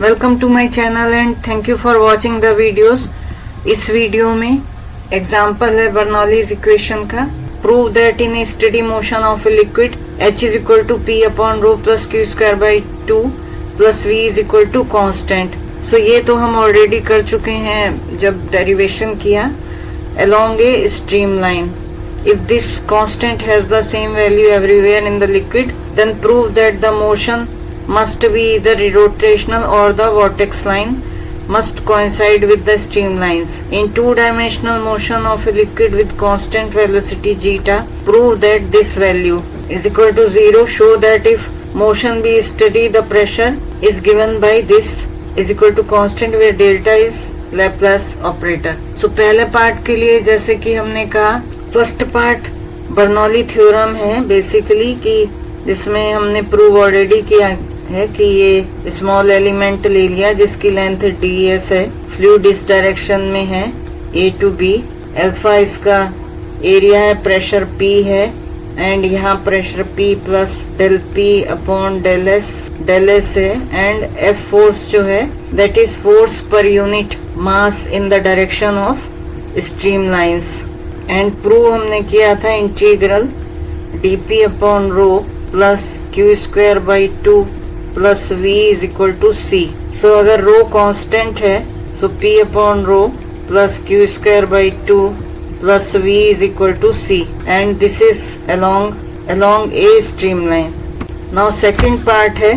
Welcome to my channel and thank you for watching the videos. इस video में example है Bernoulli's equation का। Prove that in a steady motion of a liquid H is equal to P upon rho plus q square by 2 plus V is equal to constant. So ये तो हम already कर चुके हैं जब derivation किया। along a streamline, if this constant has the same value everywhere in the liquid, then prove that the motion must be either rotational or the vortex line must coincide with the streamlines. In two-dimensional motion of a liquid with constant velocity zeta, prove that this value is equal to 0. Show that if motion be steady, the pressure is given by this is equal to constant where delta is Laplace operator. So पहले part के लिए जैसे कि हमने कहा, first part Bernoulli theorem है basically, कि जिसमें हमने प्रूव ऑलरेडी किया है कि ये स्मॉल एलिमेंट ले लिया जिसकी लेंथ ds है, फ्लूइड इस डायरेक्शन में है A to B, अल्फा इसका एरिया है, प्रेशर P है एंड यहाँ pressure P plus del P upon del S है एंड F फोर्स जो है that is force per unit mass in the direction of streamlines. And prove हमने किया था integral dp upon rho plus q square by 2 plus v is equal to c। सो अगर रो constant है सो p upon rho plus q square by 2 plus V is equal to C and this is along a streamline. Now second part है,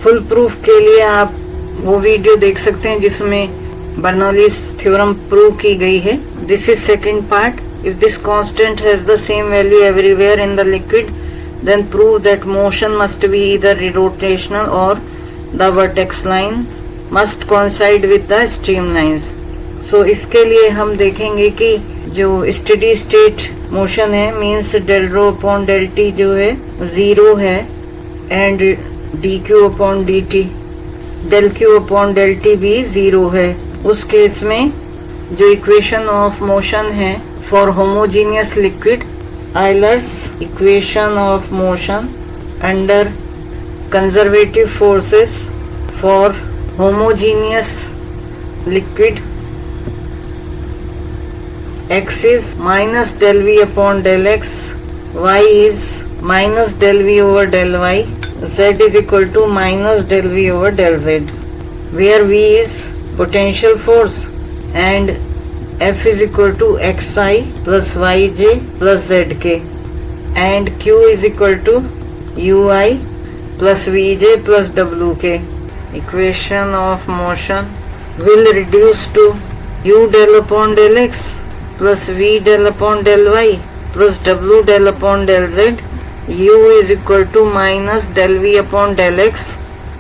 full proof के लिए आप वो video देख सकते हैं जिसमें बर्नौलीज थ्योरम प्रूव की गई है। This is second part. If this constant has the same value everywhere in the liquid, then prove that motion must be either rotational or the vertex lines must coincide with the streamlines. So इसके लिए हम देखेंगे कि जो steady state motion है means del rho upon del t जो है 0 है and d q upon d t del q upon del t भी 0 है। उस केस में जो इक्वेशन ऑफ मोशन है for homogeneous liquid, Euler's equation of motion under conservative forces for homogeneous liquid, x is minus del v upon del x, y is minus del v over del y, z is equal to minus del v over del z, where v is potential force and f is equal to xi plus yj plus zk and q is equal to ui plus vj plus wk. Equation of motion will reduce to u del upon del x plus v del upon del y plus w del upon del z. U is equal to minus del v upon del x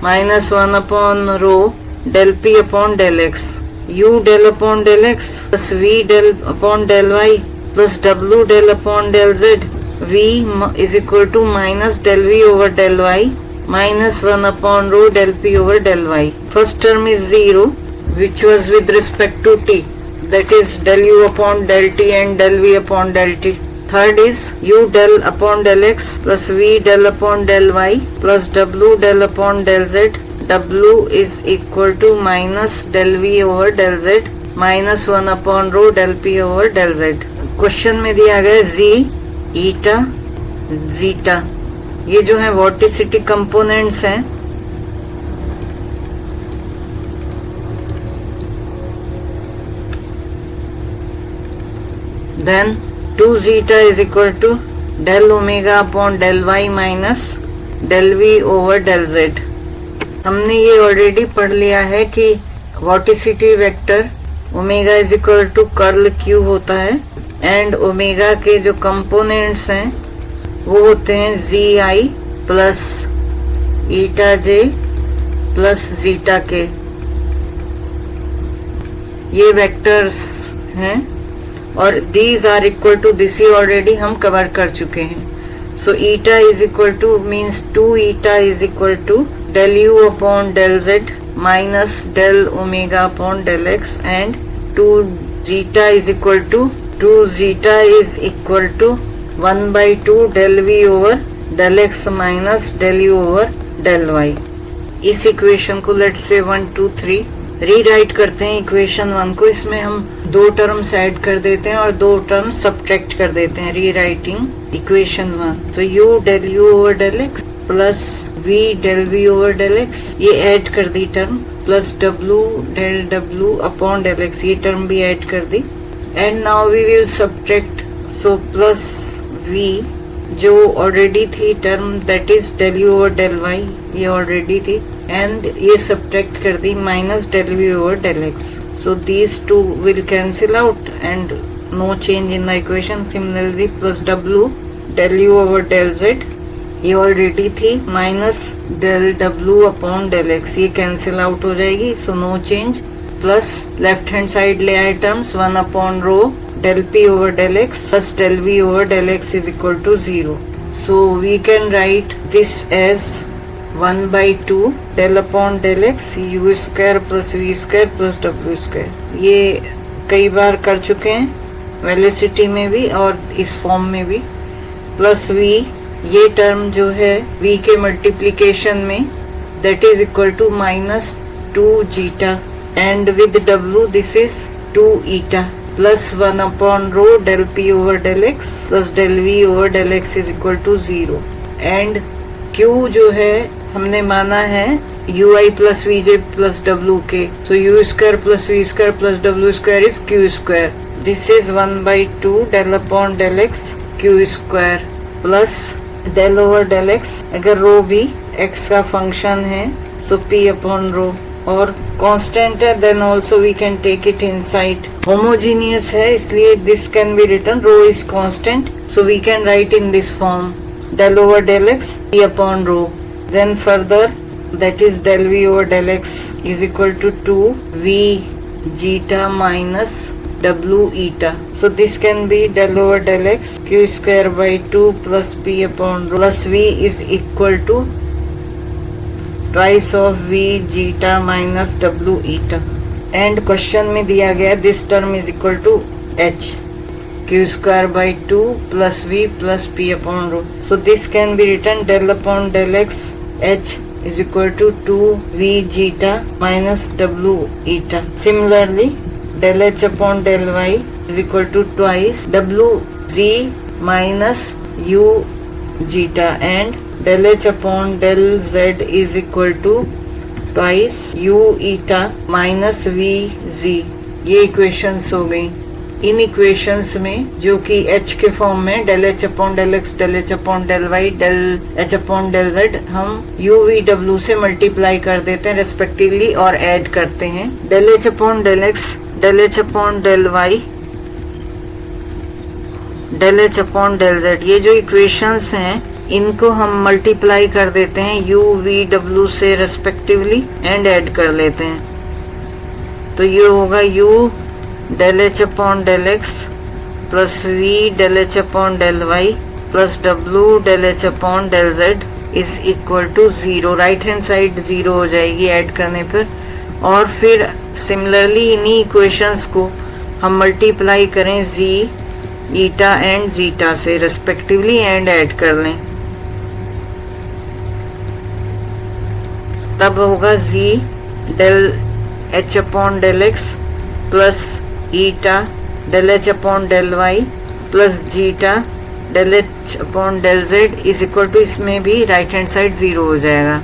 minus 1 upon rho del p upon del x. U del upon del x plus v del upon del y plus w del upon del z. V is equal to minus del v over del y minus 1 upon rho del p over del y. First term is 0 which was with respect to t, that is del u upon del t and del v upon del t. Third is u del upon del x plus v del upon del y plus w del upon del z. W is equal to minus del v over del z minus 1 upon rho del p over del z. Question में दिया गया z, eta, zeta, ये जो है वॉर्टिसिटी components हैं। Then 2 zeta is equal to del omega upon del y minus del v over del z. हमने ये already पढ़ लिया है कि vorticity vector omega is equal to curl q होता है एंड ओमेगा के जो कंपोनेंट्स हैं वो होते हैं जी आई प्लस ईटा जे प्लस जीटा के। ये वेक्टर्स हैं और these are equal to this ही ऑलरेडी हम कवर कर चुके हैं। So eta is equal to means 2 eta is equal to del u upon del z minus del omega upon del x and 2 zeta is equal to 2 zeta is equal to 1/2 del v over del x minus del u over del y। इस equation को let's say 1 2 3 rewrite करते हैं equation 1 को। इसमें हम दो terms add कर देते हैं और दो टर्म्स सब्ट्रैक्ट कर देते हैं। रीराइटिंग इक्वेशन 1, तो u del u over del x plus v del v over del x, ये ऐड कर दी term, plus w del w upon del x, ये टर्म भी ऐड कर दी। And now we will subtract, so plus v जो already थी term that is del u over del y, ये ऑलरेडी थी, एंड ये सब्ट्रैक्ट कर दी minus del v over del x। So these two will cancel out and no change in the equation. Similarly plus w del u over del z, ये already थी, minus del w upon del x, ये cancel out हो जाएगी, so no change. Plus left hand side ले आए terms 1 upon rho del p over del x plus del v over del x is equal to 0. So we can write this as 1 by 2 del upon del x u square plus v square plus w square। ये कई बार कर चुके हैं, velocity में भी और इस form में भी। प्लस v, ये टर्म जो है v के मल्टीप्लीकेशन में that is equal to minus 2 zeta, and with w this is 2 eta plus 1 upon rho del p over del x plus del v over del x is equal to 0। and q जो है हमने माना है ui plus vj plus w के, so u square plus v square plus w square is q square। this is 1 by 2 del upon del x q square plus del over del x, अगर रो भी x का function है so p upon rho, और constant है then also we can take it inside. Homogeneous है इसलिए this can be written rho is constant, so we can write in this form del over del x p upon rho, then further that is del v over del x is equal to 2 v zeta minus w eta, so this can be del over del x q square by 2 plus p upon rho plus v is equal to twice of v zeta minus w eta। And question में दिया गया this term is equal to h q square by 2 plus v plus p upon rho, so this can be written del upon del x h is equal to 2 v zeta minus w eta। Similarly del h upon del y is equal to twice w z minus u zeta, and del h upon del z is equal to twice u eta minus v z। ये equations हो गई। इन equations में जो कि h के form में del h upon del x del h upon del y del h upon del z, हम u v w से मल्टीप्लाई कर देते हैं रेस्पेक्टिवली और ऐड करते हैं। del h upon del x del h upon del y del h upon del z, ये जो इक्वेशंस हैं इनको हम मल्टीप्लाई कर देते हैं u v w से रेस्पेक्टिवली एंड ऐड कर लेते हैं। तो ये होगा u del h upon del x plus v del h upon del y plus w del h upon del z is equal to 0। Right hand side 0 हो जाएगी add करने पर, और फिर सिमिलरली इन्हीं इक्वेशंस को हम मल्टीप्लाई करें z ईटा एंड जीटा से रेस्पेक्टिवली एंड ऐड कर लें, तब होगा z del h upon del x plus eta del h upon del y plus zeta del h upon del z is equal to, इसमें भी right hand side 0 हो जाएगा।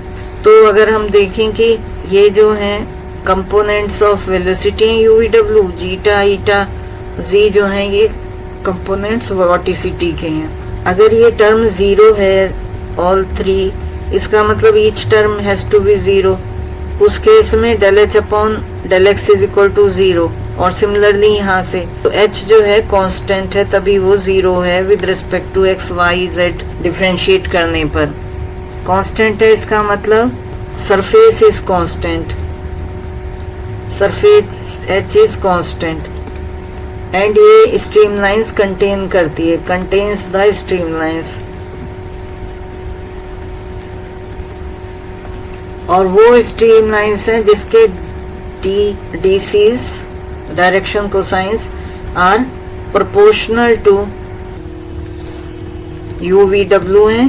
तो अगर हम देखें कि ये जो है कंपोनेंट्स ऑफ वेलोसिटी हैं u v w, जीटा ईटा z जो हैं ये कंपोनेंट्स वॉटिसिटी के हैं। अगर ये टर्म 0 है ऑल 3, इसका मतलब each term has to be 0। उस केस में del h upon del x is equal to 0, और सिमिलरली यहाँ से तो h जो है कांस्टेंट है तभी वो 0 है with respect to x y z differentiate करने पर। कांस्टेंट है इसका मतलब surface is constant, surface h is constant, and ये स्ट्रीमलाइंस कंटेन करती है, कंटेन्स द स्ट्रीमलाइंस, और वो स्ट्रीमलाइंस हैं जिसके DCs direction cosines are proportional to UVW हैं,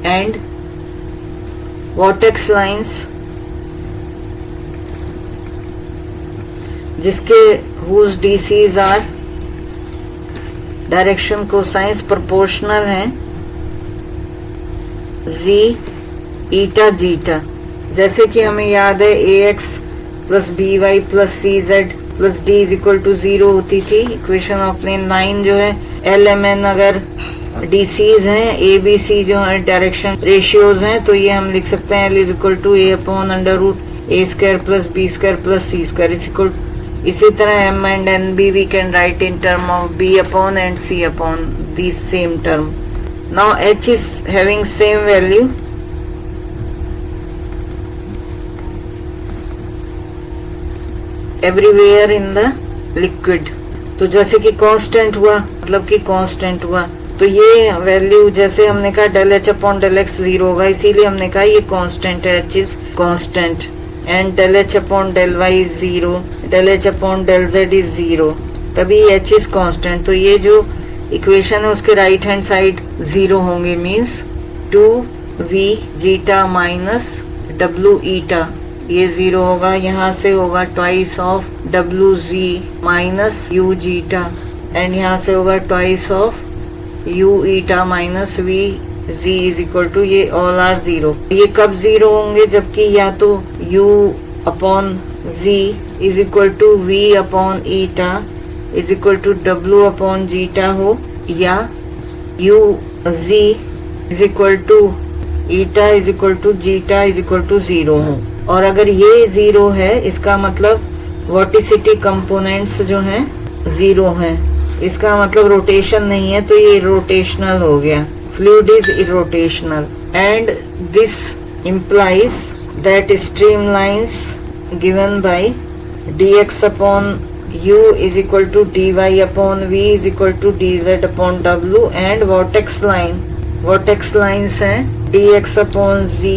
एंड vortex lines जिसके whose DCs are direction cosines proportional हैं z ईटा जीटा, जैसे कि हमें याद है ax plus by plus cz plus d is equal to 0 होती थी इक्वेशन ऑफ प्लेन लाइन जो है lmn अगर DCs हैं ABC जो है डायरेक्शन रेशियोज हैं तो ये हम लिख सकते हैं L is equal to a upon under root a square plus b square plus c square is equal. इसी तरह m and n भी we can write in term of b upon and c upon these same term. Now h is having same value everywhere in the liquid. तो जैसे कि constant हुआ मतलब कि constant हुआ तो ये वैल्यू जैसे हमने कहा del h upon del x 0 होगा, इसीलिए हमने कहा ये कांस्टेंट है, h is constant and del h upon del y is 0, del h upon del z is 0, तभी एच इज कांस्टेंट। तो ये जो इक्वेशन है उसके राइट हैंड साइड 0 होंगे, मीन्स 2v जीटा माइनस w ईटा ये 0 होगा, यहाँ से होगा ट्वाइस ऑफ डब्ल्यू xi minus u zeta and यहाँ से होगा twice of u eta minus v xi is equal to ये ऑल आर 0। ये कब 0 होंगे, जबकि या तो u upon xi is equal to v upon eta is equal to w upon zeta हो, या u xi is equal to eta is equal to zeta is equal to 0 हो। और अगर ये 0 है इसका मतलब वोर्टिसिटी कंपोनेंट्स जो हैं 0 हैं, इसका मतलब रोटेशन नहीं है, तो ये रोटेशनल हो गया, fluid is irrotational and this implies that streamlines given by dx upon u is equal to dy upon v is equal to dz upon w and vortex lines हैं dx upon z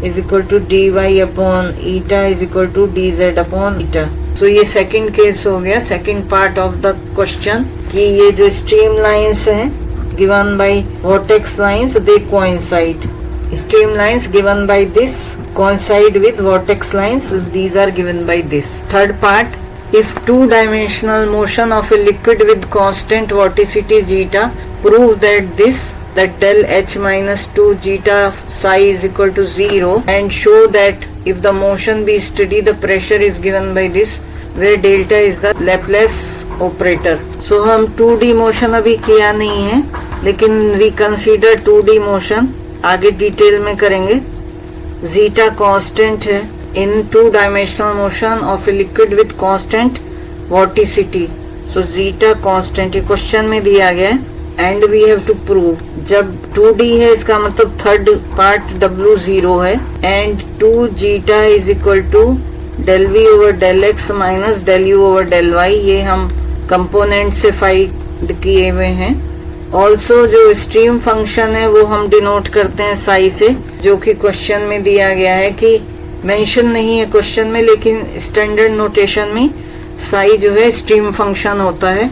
is equal to dy upon eta is equal to dz upon eta। So ये second case हो गया, second part of the question कि ये जो stream lines हैं given by vortex lines they coincide, stream lines given by this coincide with vortex lines, these are given by this। Third part, if two-dimensional motion of a liquid with constant vorticity zeta, prove that del h minus 2 zeta psi is equal to 0 and show that if the motion be steady the pressure is given by this where delta is the Laplace operator। So हम 2D motion अभी किया नहीं है, लेकिन we consider 2D motion आगे detail में करेंगे। zeta constant है in two-dimensional motion of a liquid with constant vorticity, so zeta constant ये क्वेश्चन में दिया गया है and we have to prove. जब 2D है इसका मतलब थर्ड पार्ट W 0 है and 2 zeta is equal to del V over del x minus del U over del Y, ये हम कंपोनेंट से फाइंड किए हुए हैं। ऑल्सो जो स्ट्रीम फंक्शन है वो हम डिनोट करते हैं साई से, जो कि क्वेश्चन में दिया गया है, कि मेंशन नहीं है क्वेश्चन में लेकिन स्टैंडर्ड नोटेशन में साई जो है स्ट्रीम फंक्शन होता है।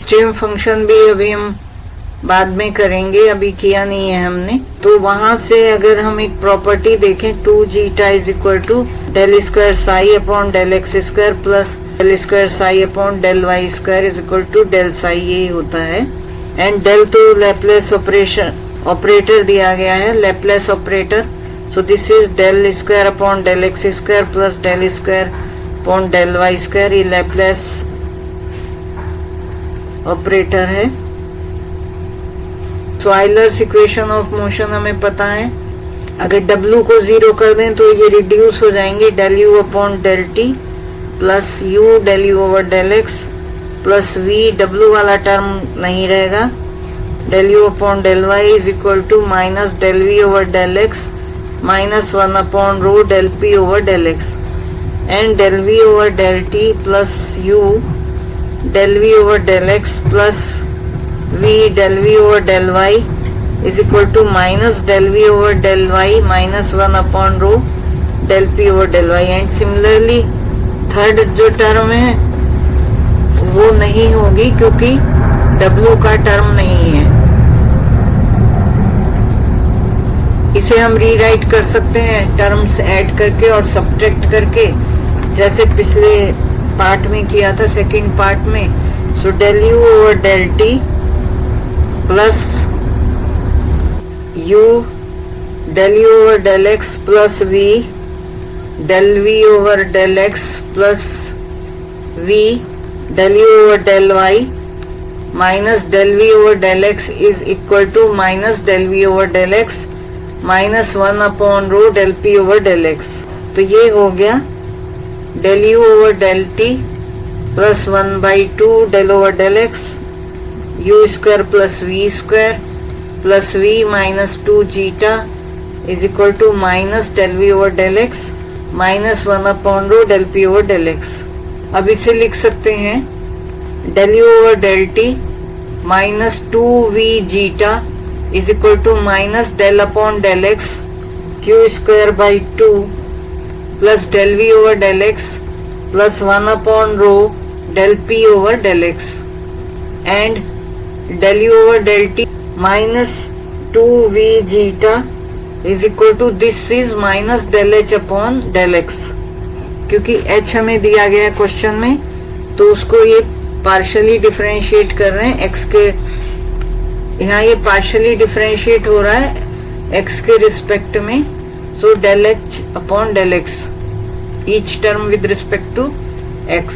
स्ट्रीम फंक्शन भी अभी हम बाद में करेंगे, अभी किया नहीं है हमने। तो वहां से अगर हम एक प्रॉपर्टी देखें 2 zeta is equal to del square psi upon del x square plus del square psi upon del y square is equal to del psi, यही होता है। एंड डेल तो लैपलेस ऑपरेटर दिया गया है, Laplace operator, so this is del square upon del x square plus del square upon del y square, ये Laplace operator है। So Euler's equation of motion हमें पता है, अगर W को 0 कर दें तो ये रिड्यूस हो जाएंगे, del u upon del t plus u del u over del x plus V, W वाला टर्म नहीं रहेगा, del u upon del y is equal to minus del V over del x minus 1 upon rho del P over del x and del V over del t plus u del V over del x plus V del V over del y is equal to minus del V over del y minus 1 upon rho del P over del y। And similarly third जो term है वो नहीं होगी क्योंकि W का term नहीं है। इसे हम रीराइट कर सकते हैं टर्म्स ऐड करके और सब्ट्रैक्ट करके, जैसे पिछले पार्ट में किया था, सेकंड पार्ट में। So del u over del t plus u del u over del x plus v del v over del x plus v del u over del y minus del v over del x is equal to minus del v over del x minus 1 upon rho del p over del x. तो ये हो गया del u over del t plus 1/2 del over del x you square plus v square plus v minus 2 zeta is equal to minus del v over del x minus 1 upon rho del p over del x. अब इसे लिख सकते हैं del u over del t minus 2v zeta is equal to minus del upon del x q square by 2 plus del v over del x plus 1 upon rho del p over del x and del u over del t minus 2v zeta is equal to this is minus del h upon del x. क्योंकि h हमें दिया गया है question में, तो उसको ये partially differentiate कर रहे हैं एक्स के, यहाँ ये पार्शियली डिफरेंशिएट हो रहा है एक्स के रिस्पेक्ट में। So del h upon del x each term with respect to x.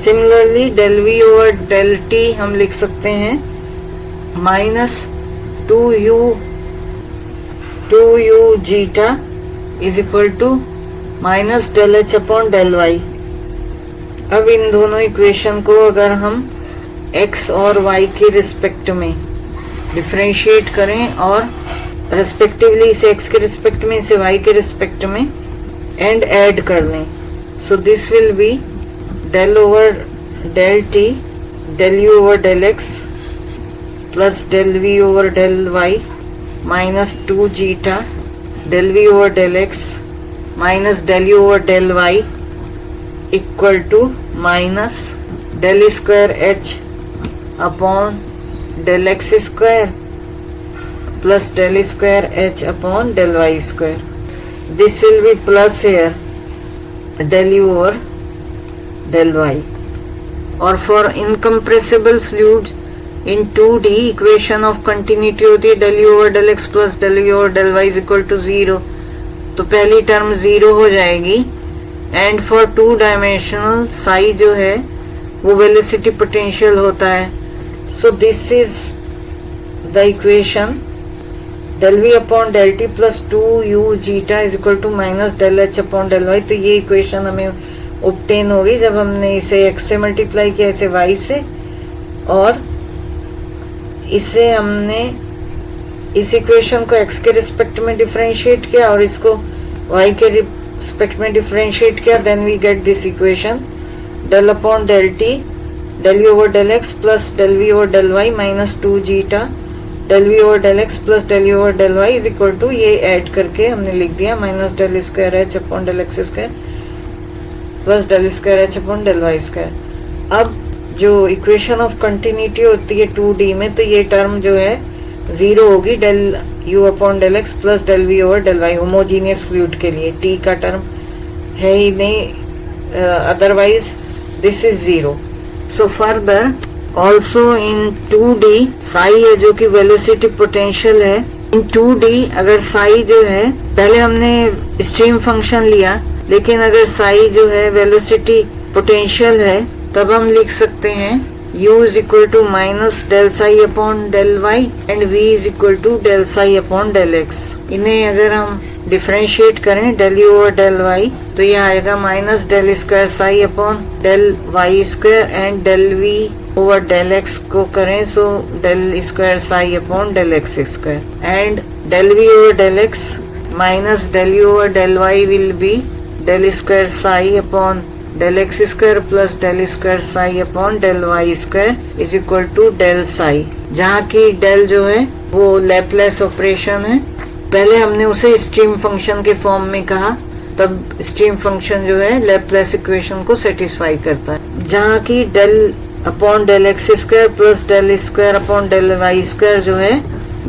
Similarly del v over del t हम लिख सकते हैं minus 2u zeta is equal to minus del h upon del y. अब इन दोनों equation को अगर हम x और y के रिस्पेक्ट में डिफरेंशिएट करें और रेस्पेक्टिवली इसे x के रिस्पेक्ट में इसे y के रिस्पेक्ट में एंड ऐड कर लें, so this will be del over del t del u over del x plus del v over del y minus 2 zeta del v over del x minus del u over del y equal to minus del square h upon del x square plus del square h upon del y square. This will be plus here del u over del y. और for incompressible fluid in 2D equation of continuity होती है del u over del x plus del u over del y is equal to 0, तो पहली term 0 हो जाएगी। And for 2 dimensional Sai जो है वो वेलोसिटी पोटेंशियल होता है। So this is the equation del v upon del t plus 2u zeta is equal to minus del h upon del y. तो ये इक्वेशन हमें ऑब्टेन होगी जब हमने इसे x से मल्टीप्लाई किया, इसे y से, और इसे हमने इस इक्वेशन को x के रिस्पेक्ट में डिफरेंशिएट किया और इसको y के रिस्पेक्ट में डिफरेंशिएट किया। Then we get this equation del upon del t del u over del x plus del v over del y minus 2 zeta del v over del x plus del u over del y is equal to, ये add करके हमने लिख दिया minus del square h upon del x square plus del square h upon del y square. अब जो equation of continuity होती है 2D में, तो ये टर्म जो है 0 होगी del u upon del x plus del v over del y homogeneous fluid के लिए। t का टर्म है ही नहीं, otherwise this is 0। So further also in 2D psi है जो कि वेलोसिटी पोटेंशियल है। इन 2D अगर साई जो है, पहले हमने स्ट्रीम फंक्शन लिया, लेकिन अगर साई जो है वेलोसिटी पोटेंशियल है, तब हम लिख सकते हैं u is equal to minus del psi upon del y and v is equal to del psi upon del x. इन्हें अगर हम डिफरेंशिएट करें del u over del y, तो ये आएगा minus del square psi upon del y square and del v over del x को करें so del square psi upon del x square and del v over del x minus del u over del y will be del square psi upon del x square plus del square psi upon del y square is equal to del psi, जहाँ की del जो है वो Laplace operation है। पहले हमने उसे stream function के फॉर्म में कहा, तब स्ट्रीम फंक्शन जो है लैपलेस इक्वेशन को सेटिस्फाई करता है, जहाँ की del upon del x square plus del square upon del y square जो है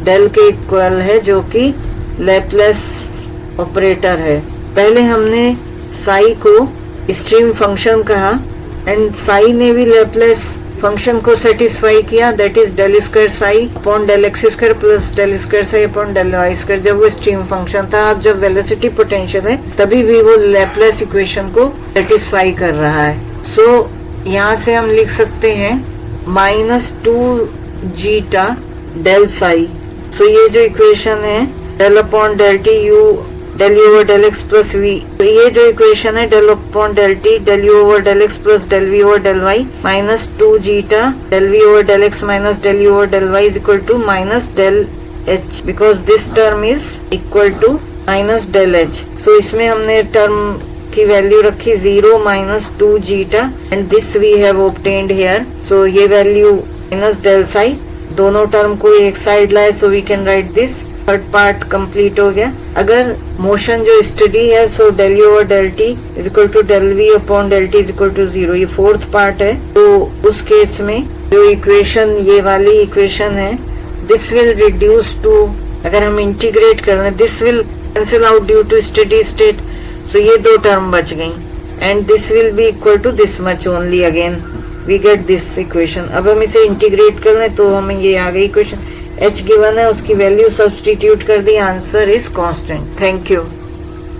डेल के इक्वल है, जो कि लैपलेस ऑपरेटर है। पहले हमने साई को स्ट्रीम फंक्शन कहा एंड साई ने भी लैपलेस फंक्शन को सेटिस्फाई किया, that is del square psi upon del x square plus del square psi upon del y square, जब वो स्ट्रीम फंक्शन था। अब जब वेलोसिटी पोटेंशियल है तभी भी वो लैपलेस इक्वेशन को सेटिस्फाई कर रहा है। सो यहाँ से हम लिख सकते हैं -2 जीटा डेल साई। सो ये जो इक्वेशन है del upon del t u del u over del x plus v, तो ये जो इक्वेशन है del upon del t del u over del x plus del v over del y -2 zeta del v over del x minus del u over del y is equal to minus del h, because this term is equal to minus del h. So इसमें हमने term की value रखी 0 -2 zeta and this we have obtained here. So ये value minus del Sai, दोनों term को एक side लाए, so we can write this. Third part complete हो गया। अगर मोशन जो स्टडी है so del u over del t is equal to del v upon del t is equal to 0, ये फोर्थ पार्ट है। तो उस केस में जो इक्वेशन ये वाली इक्वेशन है दिस विल रिड्यूस टू, अगर हम इंटीग्रेट कर लें this will cancel out due to steady state, so ये दो टर्म बच गई and this will be equal to this much only, again we get this equation. अब हम इसे इंटीग्रेट कर लें तो हमें ये आ गई इक्वेशन। h गिवन है, उसकी वैल्यू सब्स्टिट्यूट कर दी, answer is constant. Thank you.